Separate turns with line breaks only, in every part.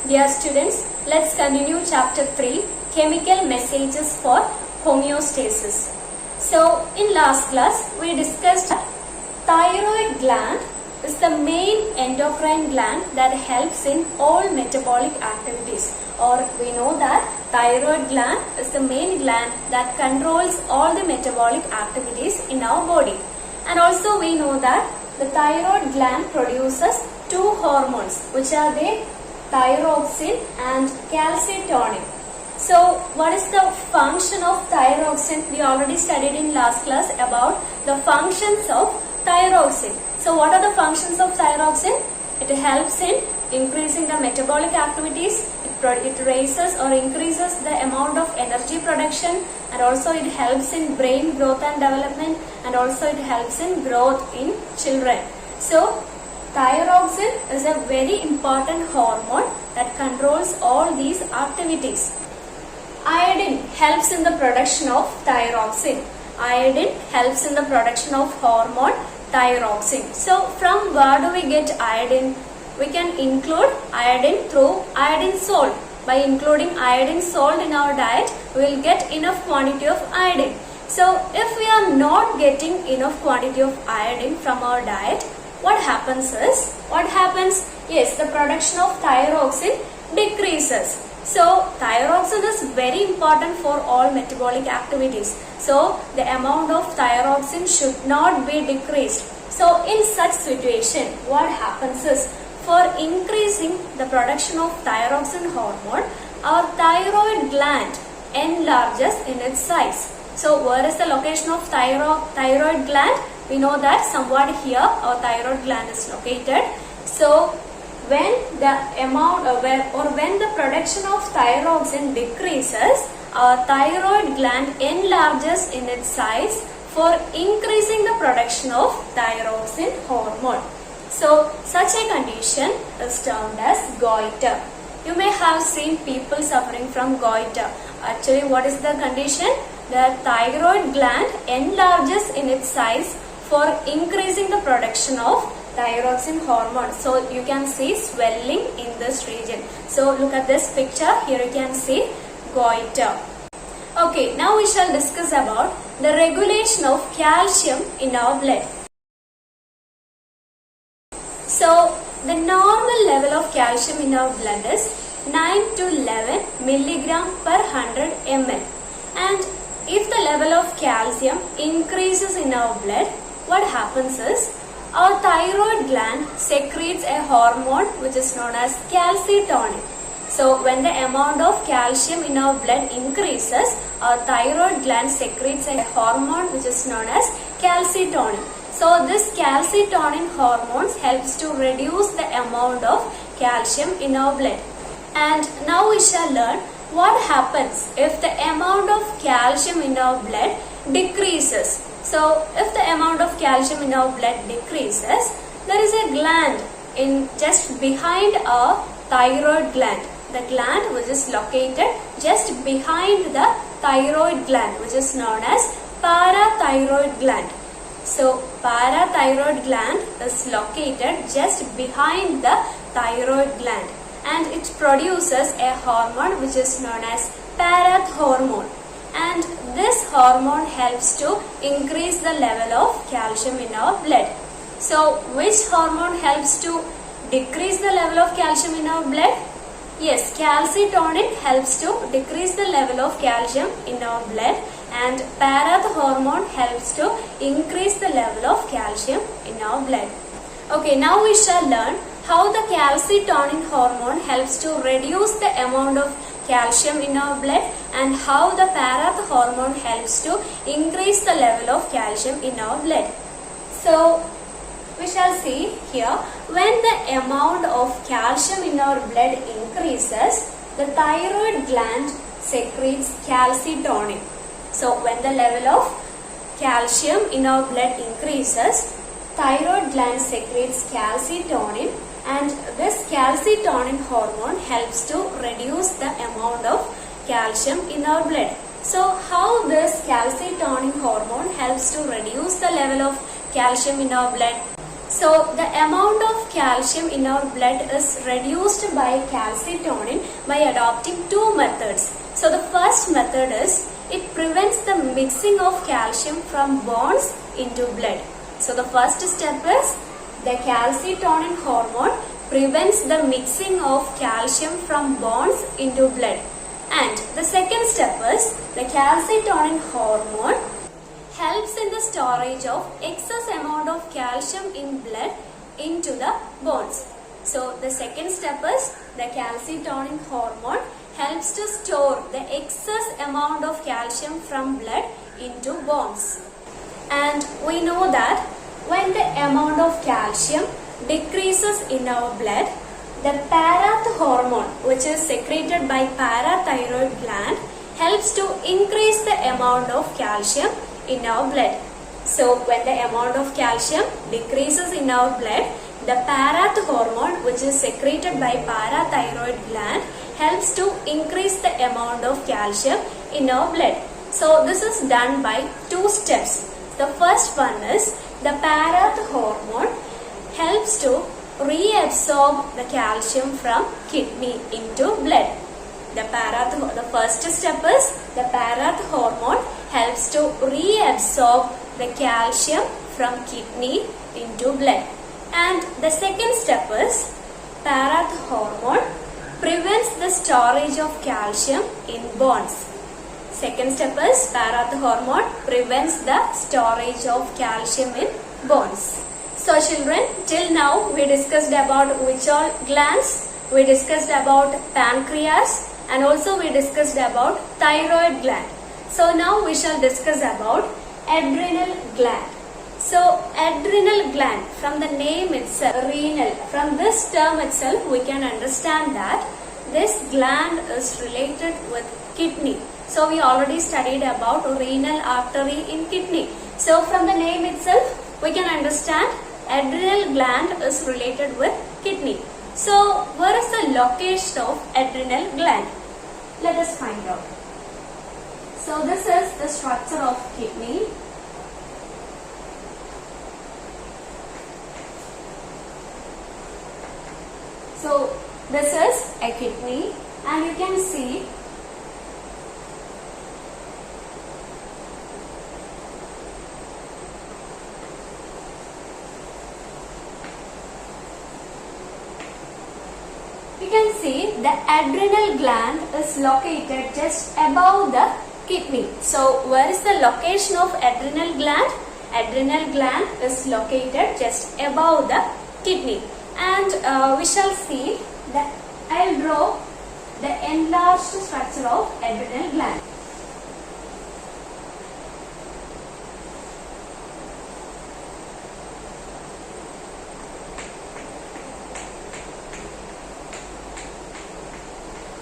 Dear students, let's continue chapter 3, Chemical Messages for Homeostasis. So, in last class, we discussed that thyroid gland is the main endocrine gland that helps in all metabolic activities. Or we know that thyroid gland is the main gland that controls all the metabolic activities in our body. And also we know that the thyroid gland produces two hormones, which are the thyroxine and calcitonin. So what is the function of thyroxine? We already studied in last class about the functions of thyroxine. So what are the functions of thyroxine? It helps in increasing the metabolic activities. It raises or increases the amount of energy production, and also it helps in brain growth and development, and also it helps in growth in children. So thyroxine is a very important hormone that controls all these activities. Iodine helps in the production of thyroxine. Iodine helps in the production of hormone thyroxine. So from where do we get iodine? We can include iodine through iodine salt. By including iodine salt in our diet, we will get enough quantity of iodine. So if we are not getting enough quantity of iodine from our diet, what happens? Yes, the production of thyroxine decreases. So thyroxine is very important for all metabolic activities. So the amount of thyroxine should not be decreased. So in such situation, what happens is, for increasing the production of thyroxine hormone, our thyroid gland enlarges in its size. So where is the location of thyroid gland? We know that somewhat here our thyroid gland is located. So when the amount when the production of thyroxine decreases, our thyroid gland enlarges in its size for increasing the production of thyroxine hormone. So such a condition is termed as goiter. You may have seen people suffering from goiter. Actually, what is the condition? The thyroid gland enlarges in its size for increasing the production of thyroxine hormone. So you can see swelling in this region. So look at this picture. Here you can see goiter. Okay, now we shall discuss about the regulation of calcium in our blood. So the normal level of calcium in our blood is 9 to 11 milligram per 100 ml. And if the level of calcium increases in our blood, what happens is, our thyroid gland secretes a hormone which is known as calcitonin. So when the amount of calcium in our blood increases, our thyroid gland secretes a hormone which is known as calcitonin. So this calcitonin hormones helps to reduce the amount of calcium in our blood. And now we shall learn what happens if the amount of calcium in our blood decreases. So if the amount of calcium in our blood decreases, there is a gland in just behind our thyroid gland. The gland which is located just behind the thyroid gland, which is known as parathyroid gland. So parathyroid gland is located just behind the thyroid gland, and it produces a hormone which is known as parathormone. And this hormone helps to increase the level of calcium in our blood. So which hormone helps to decrease the level of calcium in our blood? Yes, calcitonin helps to decrease the level of calcium in our blood, and parathormone helps to increase the level of calcium in our blood. Okay, now we shall learn how the calcitonin hormone helps to reduce the amount of calcium in our blood, and how the parathormone helps to increase the level of calcium in our blood. So we shall see here, when the amount of calcium in our blood increases, the thyroid gland secretes calcitonin. So when the level of calcium in our blood increases, thyroid gland secretes calcitonin, and this calcitonin hormone helps to reduce the amount of calcium in our blood. So how this calcitonin hormone helps to reduce the level of calcium in our blood? So the amount of calcium in our blood is reduced by calcitonin by adopting two methods. So the first method is it prevents the mixing of calcium from bones into blood. So the first step is the calcitonin hormone prevents the mixing of calcium from bones into blood. And the second step is the calcitonin hormone helps in the storage of excess amount of calcium in blood into the bones. So the second step is the calcitonin hormone helps to store the excess amount of calcium from blood into bones. And we know that when the amount of calcium decreases in our blood, the parath hormone, which is secreted by parathyroid gland, helps to increase the amount of calcium in our blood. So when the amount of calcium decreases in our blood, the parath hormone, which is secreted by parathyroid gland, helps to increase the amount of calcium in our blood. So this is done by two steps. The first one is the parath hormone helps to reabsorb the calcium from kidney into blood. The first step is the parath hormone helps to reabsorb the calcium from kidney into blood. And the second step is parath hormone prevents the storage of calcium in bones. Second step is parath hormone prevents the storage of calcium in bones. So children, till now we discussed about which all glands, we discussed about pancreas, and also we discussed about thyroid gland. So now we shall discuss about adrenal gland. So adrenal gland, from the name itself, renal, from this term itself we can understand that this gland is related with kidney. So we already studied about renal artery in kidney. So from the name itself we can understand adrenal gland is related with kidney. So where is the location of adrenal gland? Let us find out. So this is the structure of kidney. So this is a kidney, and you can see the adrenal gland is located just above the kidney. So where is the location of adrenal gland? Adrenal gland is located just above the kidney. And we shall see that I will draw the enlarged structure of adrenal gland.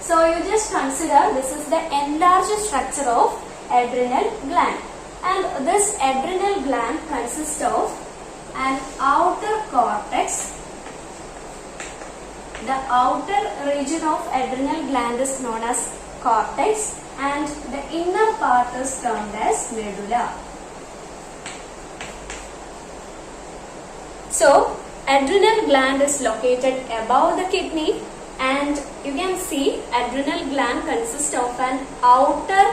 So you just consider this is the enlarged structure of adrenal gland, and this adrenal gland consists of an outer cortex. The outer region of adrenal gland is known as cortex, and the inner part is termed as medulla. So adrenal gland is located above the kidney, and you can see adrenal gland consists of an outer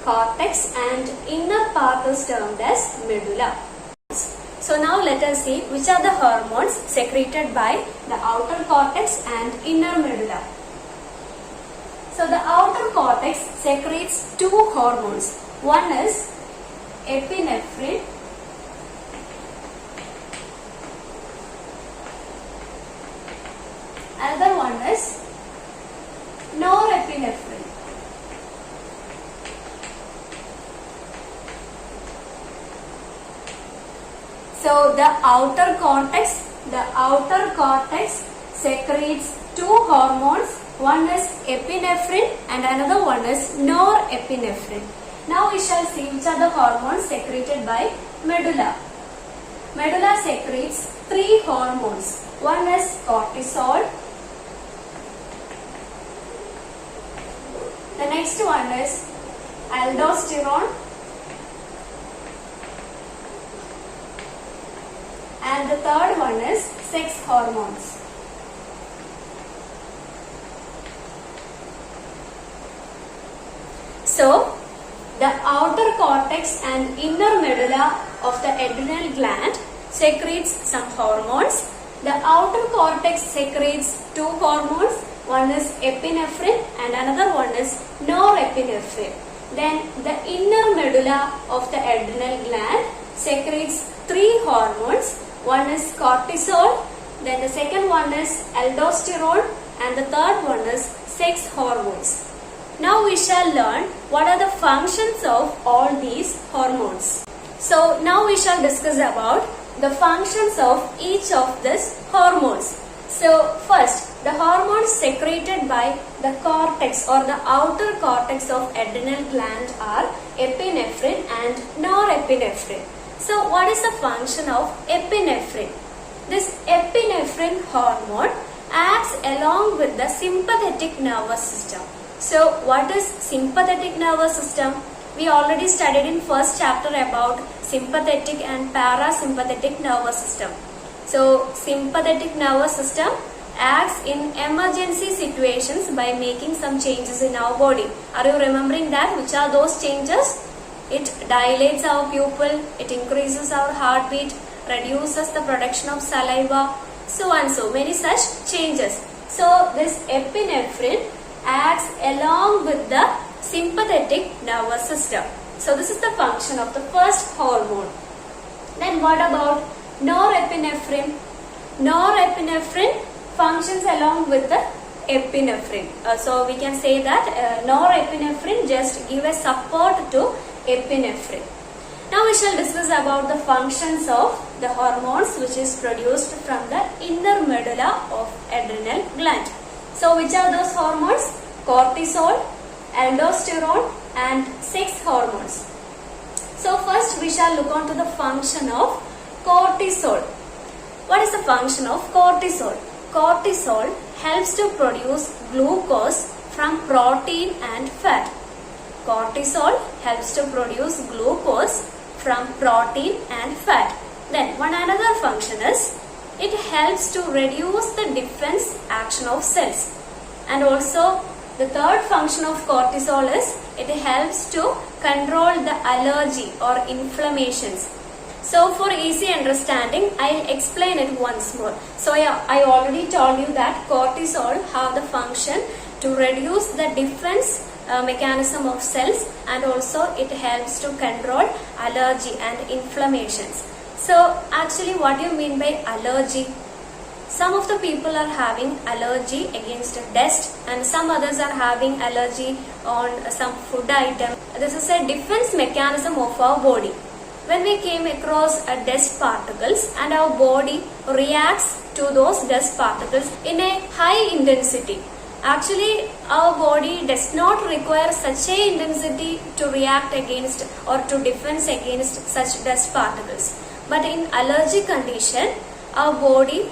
cortex and inner part is termed as medulla. So now let us see which are the hormones secreted by the outer cortex and inner medulla. So the outer cortex secretes two hormones. One is epinephrine, another one is norepinephrine. So the outer cortex secretes two hormones. One is epinephrine and another one is norepinephrine. Now we shall see which are the hormones secreted by medulla. Medulla secretes three hormones. One is cortisol. The next one is aldosterone. And and the third one is sex hormones. So, the outer cortex and inner medulla of the adrenal gland secretes some hormones. The outer cortex secretes two hormones. One is epinephrine and another one is norepinephrine. Then the inner medulla of the adrenal gland secretes three hormones. One is cortisol, then the second one is aldosterone, and the third one is sex hormones. Now we shall learn what are the functions of all these hormones. So now we shall discuss about the functions of each of these hormones. So first, the hormones secreted by the cortex or the outer cortex of adrenal gland are epinephrine and norepinephrine. So what is the function of epinephrine? This epinephrine hormone acts along with the sympathetic nervous system. So what is sympathetic nervous system? We already studied in first chapter about sympathetic and parasympathetic nervous system. So sympathetic nervous system acts in emergency situations by making some changes in our body. Are you remembering that? Which are those changes? It dilates our pupil, it increases our heartbeat, reduces the production of saliva, so and so many such changes. So this epinephrine acts along with the sympathetic nervous system. So this is the function of the first hormone. Then what about norepinephrine? Norepinephrine functions along with the epinephrine. So we can say that norepinephrine just give a support to epinephrine. Now we shall discuss about the functions of the hormones which is produced from the inner medulla of adrenal gland. So which are those hormones? Cortisol, aldosterone and sex hormones. So first we shall look on to the function of cortisol. What is the function of cortisol? Cortisol helps to produce glucose from protein and fat. Cortisol helps to produce glucose from protein and fat. Then one another function is it helps to reduce the defense action of cells. And also the third function of cortisol is it helps to control the allergy or inflammations. So for easy understanding, I'll explain it once more. So I already told you that cortisol have the function to reduce the defense mechanism of cells, and also it helps to control allergy and inflammations. So actually what do you mean by allergy? Some of the people are having allergy against dust and some others are having allergy on some food item. This is a defense mechanism of our body. When we came across dust particles and our body reacts to those dust particles in a high intensity. Actually, our body does not require such a intensity to react against or to defense against such dust particles. But in allergy condition, our body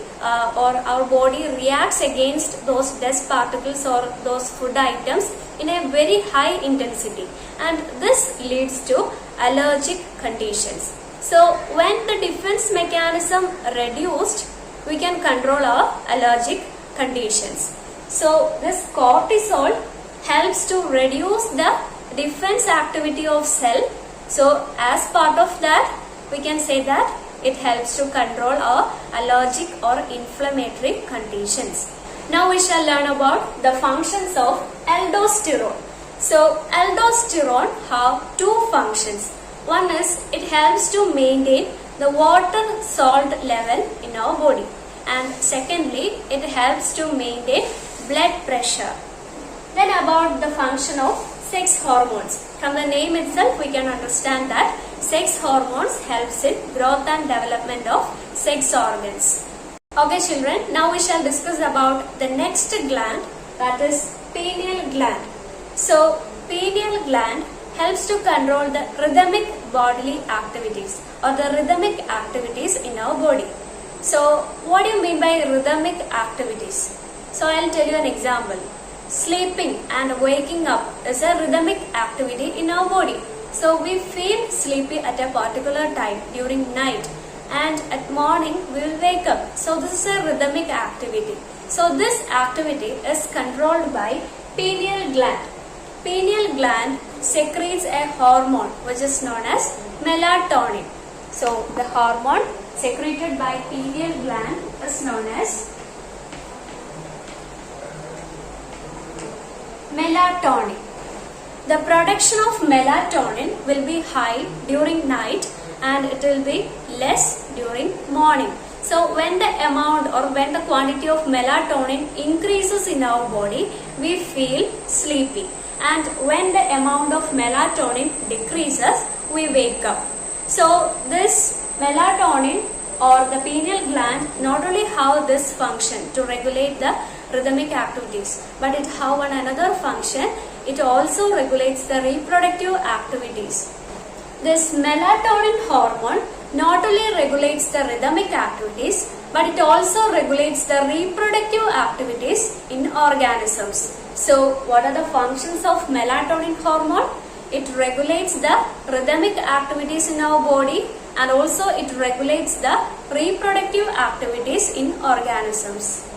reacts against those dust particles or those food items in a very high intensity, and this leads to allergic conditions. So when the defense mechanism reduced, we can control our allergic conditions. So this cortisol helps to reduce the defense activity of cell. So as part of that, we can say that it helps to control our allergic or inflammatory conditions. Now we shall learn about the functions of aldosterone. So aldosterone have two functions. One is it helps to maintain the water salt level in our body, and secondly it helps to maintain blood pressure. Then about the function of sex hormones. From the name itself we can understand that sex hormones helps in growth and development of sex organs. Okay children, now we shall discuss about the next gland, that is pineal gland. So pineal gland helps to control the rhythmic bodily activities or the rhythmic activities in our body. So what do you mean by rhythmic activities? So I'll tell you an example. Sleeping and waking up is a rhythmic activity in our body. So we feel sleepy at a particular time during night, and at morning we will wake up. So this is a rhythmic activity. So this activity is controlled by pineal gland. Pineal gland secretes a hormone which is known as melatonin. So the hormone secreted by pineal gland is known as melatonin. The production of melatonin will be high during night and it will be less during morning. So when the amount or when the quantity of melatonin increases in our body, we feel sleepy. And when the amount of melatonin decreases, we wake up. So this melatonin or the pineal gland not only have this function to regulate the rhythmic activities, but it have another function. It also regulates the reproductive activities. This melatonin hormone not only regulates the rhythmic activities, but it also regulates the reproductive activities in organisms. So what are the functions of melatonin hormone? It regulates the rhythmic activities in our body and also it regulates the reproductive activities in organisms.